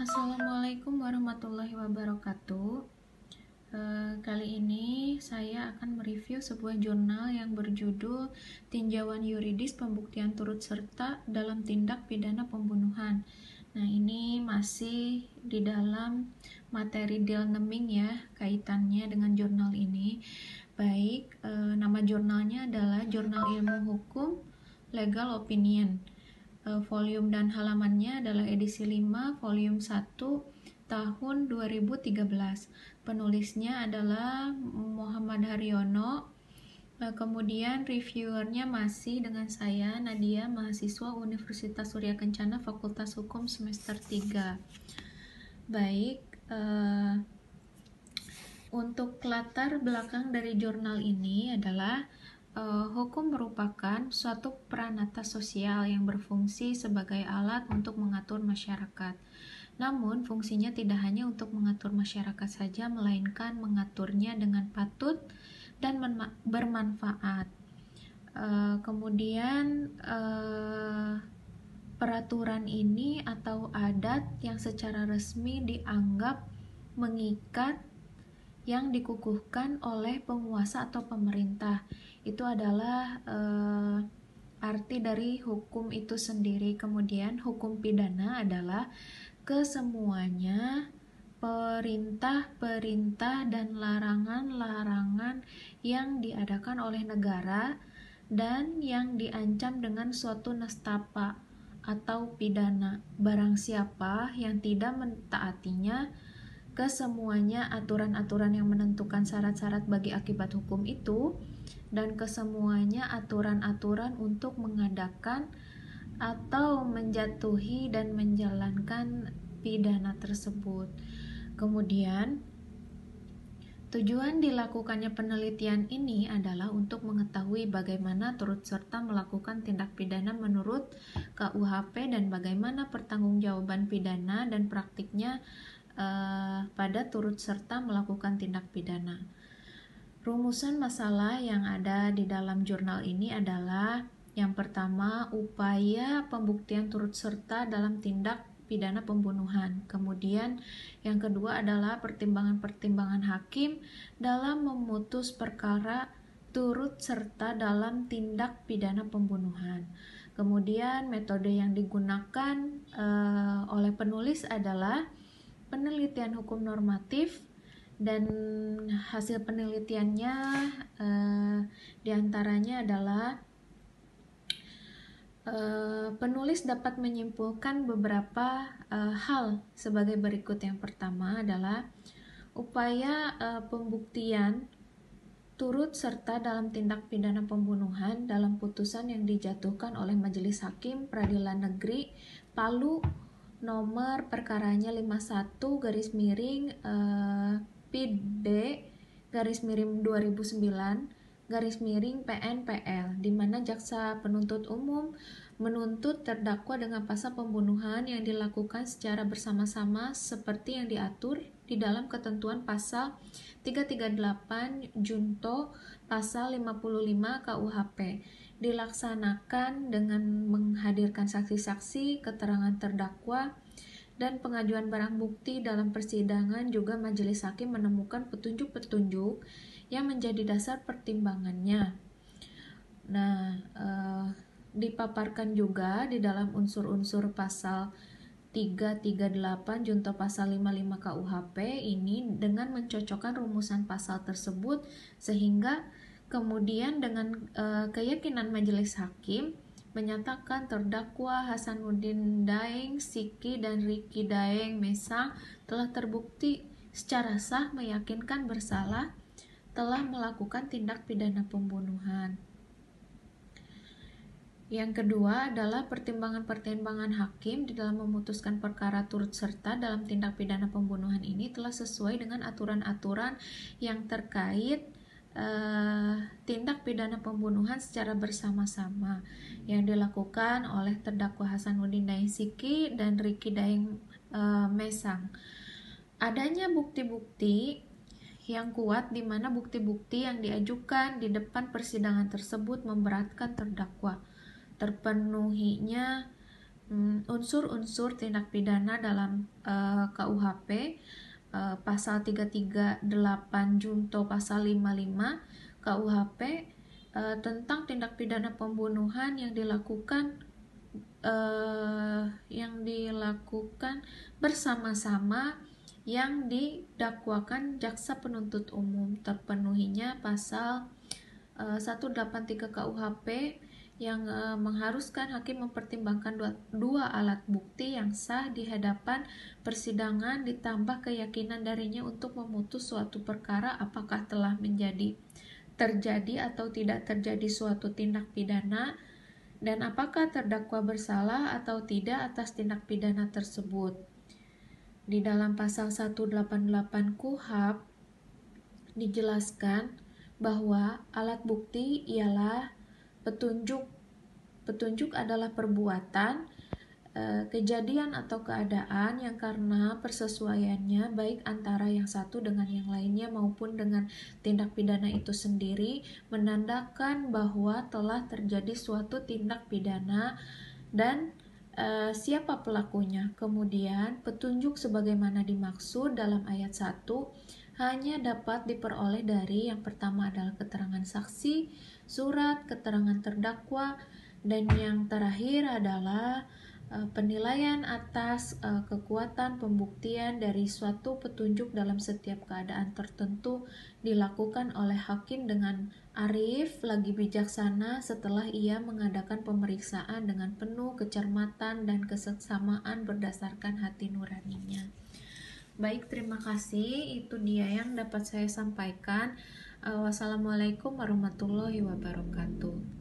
Assalamualaikum warahmatullahi wabarakatuh. Kali ini saya akan mereview sebuah jurnal yang berjudul Tinjauan Yuridis Pembuktian Turut Serta dalam Tindak Pidana Pembunuhan. Nah, ini masih di dalam materi Delneming ya, kaitannya dengan jurnal ini. Baik, nama jurnalnya adalah Jurnal Ilmu Hukum Legal Opinion. Volume dan halamannya adalah edisi 5, volume 1, tahun 2013. Penulisnya adalah Muhammad Haryono. Kemudian reviewernya masih dengan saya, Nadia, mahasiswa Universitas Surya Kencana, Fakultas Hukum semester 3. Baik, untuk latar belakang dari jurnal ini adalah hukum merupakan suatu peranata sosial yang berfungsi sebagai alat untuk mengatur masyarakat. Namun, fungsinya tidak hanya untuk mengatur masyarakat saja, melainkan mengaturnya dengan patut dan bermanfaat. Kemudian, peraturan ini atau adat yang secara resmi dianggap mengikat yang dikukuhkan oleh penguasa atau pemerintah. Itu adalah arti dari hukum itu sendiri. Kemudian hukum pidana adalah kesemuanya perintah-perintah dan larangan-larangan yang diadakan oleh negara dan yang diancam dengan suatu nestapa atau pidana. Barang siapa yang tidak mentaatinya, kesemuanya aturan-aturan yang menentukan syarat-syarat bagi akibat hukum itu, dan kesemuanya aturan-aturan untuk mengadakan atau menjatuhi dan menjalankan pidana tersebut. Kemudian, tujuan dilakukannya penelitian ini adalah untuk mengetahui bagaimana turut serta melakukan tindak pidana menurut KUHP dan bagaimana pertanggungjawaban pidana dan praktiknya pada turut serta melakukan tindak pidana. Rumusan masalah yang ada di dalam jurnal ini adalah yang pertama, upaya pembuktian turut serta dalam tindak pidana pembunuhan. Kemudian yang kedua adalah pertimbangan-pertimbangan hakim dalam memutus perkara turut serta dalam tindak pidana pembunuhan. Kemudian metode yang digunakan oleh penulis adalah penelitian hukum normatif, dan hasil penelitiannya diantaranya adalah penulis dapat menyimpulkan beberapa hal sebagai berikut. Yang pertama adalah upaya pembuktian turut serta dalam tindak pidana pembunuhan dalam putusan yang dijatuhkan oleh Majelis Hakim Peradilan Negeri Palu nomor perkaranya 51 garis miring PID garis miring 2009 garis miring PNPL, di mana jaksa penuntut umum menuntut terdakwa dengan pasal pembunuhan yang dilakukan secara bersama-sama seperti yang diatur di dalam ketentuan pasal 338 junto pasal 55 KUHP, dilaksanakan dengan menghadirkan saksi-saksi, keterangan terdakwa, dan pengajuan barang bukti dalam persidangan. Juga majelis hakim menemukan petunjuk-petunjuk yang menjadi dasar pertimbangannya. Nah, dipaparkan juga di dalam unsur-unsur pasal 338 junto pasal 55 KUHP ini dengan mencocokkan rumusan pasal tersebut, sehingga kemudian dengan keyakinan majelis hakim menyatakan terdakwa Hasanuddin Daeng Siki dan Riki Daeng Mesang telah terbukti secara sah meyakinkan bersalah telah melakukan tindak pidana pembunuhan. Yang kedua adalah pertimbangan-pertimbangan hakim di dalam memutuskan perkara turut serta dalam tindak pidana pembunuhan ini telah sesuai dengan aturan-aturan yang terkait tindak pidana pembunuhan secara bersama-sama yang dilakukan oleh terdakwa Hasanuddin Daeng Siki dan Riki Daeng Mesang. Adanya bukti-bukti yang kuat di mana bukti-bukti yang diajukan di depan persidangan tersebut memberatkan terdakwa. Terpenuhinya unsur-unsur tindak pidana dalam KUHP, pasal 338 junto pasal 55 KUHP tentang tindak pidana pembunuhan yang dilakukan bersama-sama yang didakwakan jaksa penuntut umum, terpenuhinya pasal 183 KUHP yang mengharuskan hakim mempertimbangkan dua alat bukti yang sah di hadapan persidangan ditambah keyakinan darinya untuk memutus suatu perkara apakah telah terjadi atau tidak terjadi suatu tindak pidana dan apakah terdakwa bersalah atau tidak atas tindak pidana tersebut. Di dalam pasal 188 KUHP dijelaskan bahwa alat bukti ialah petunjuk. Petunjuk adalah perbuatan, kejadian atau keadaan yang karena persesuaiannya baik antara yang satu dengan yang lainnya maupun dengan tindak pidana itu sendiri menandakan bahwa telah terjadi suatu tindak pidana dan siapa pelakunya. Kemudian petunjuk sebagaimana dimaksud dalam ayat 1 hanya dapat diperoleh dari yang pertama adalah keterangan saksi, surat, keterangan terdakwa, dan yang terakhir adalah penilaian atas kekuatan pembuktian dari suatu petunjuk dalam setiap keadaan tertentu dilakukan oleh hakim dengan arif lagi bijaksana setelah ia mengadakan pemeriksaan dengan penuh kecermatan dan keseksamaan berdasarkan hati nuraninya. Baik, terima kasih. Itu dia yang dapat saya sampaikan. Wassalamualaikum warahmatullahi wabarakatuh.